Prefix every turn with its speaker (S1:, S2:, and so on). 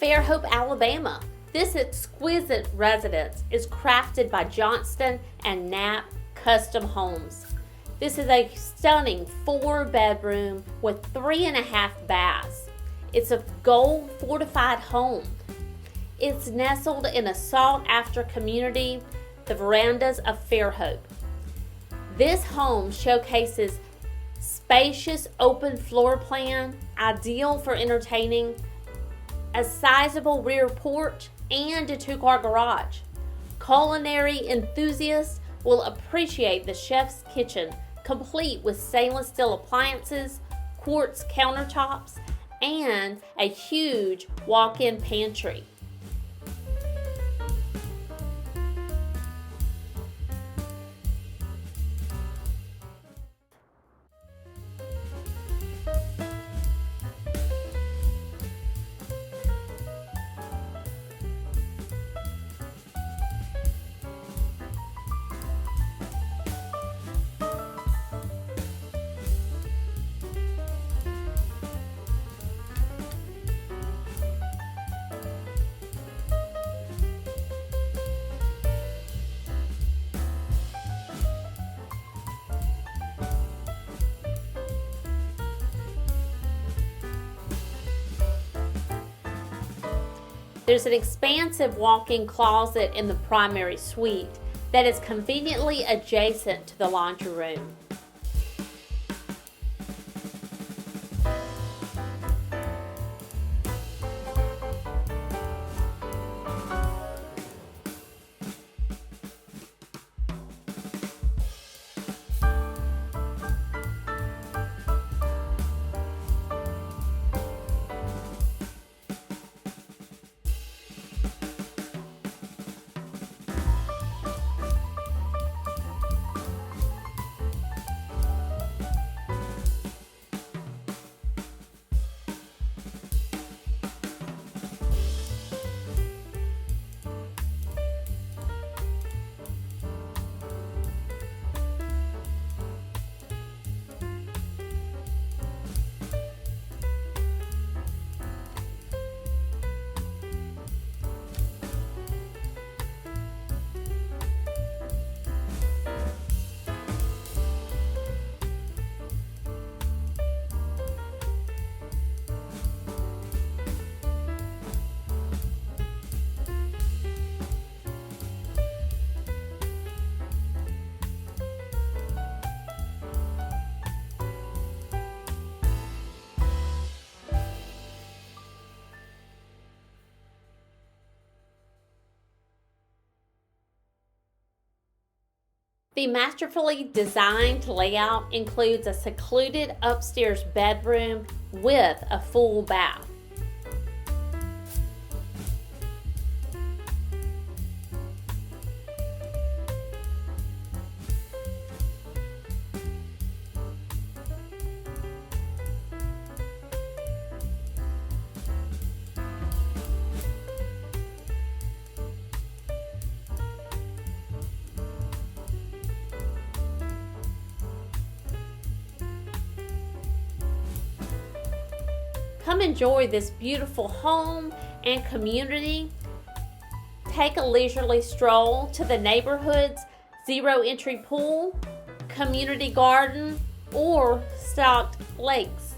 S1: Fairhope, Alabama. This exquisite residence is crafted by Johnston and Knapp Custom Homes. This is a stunning 4-bedroom with 3.5 baths. It's a Gold Fortified home. It's nestled in a sought-after community, the Verandas of Fairhope. This home showcases spacious open floor plan, ideal for entertaining, a sizable rear porch, and a 2-car garage. Culinary enthusiasts will appreciate the chef's kitchen, complete with stainless steel appliances, quartz countertops, and a huge walk-in pantry. There's an expansive walk-in closet in the primary suite that is conveniently adjacent to the laundry room. The masterfully designed layout includes a secluded upstairs bedroom with a full bath. Come enjoy this beautiful home and community. Take a leisurely stroll to the neighborhood's zero entry pool, community garden, or stocked lakes.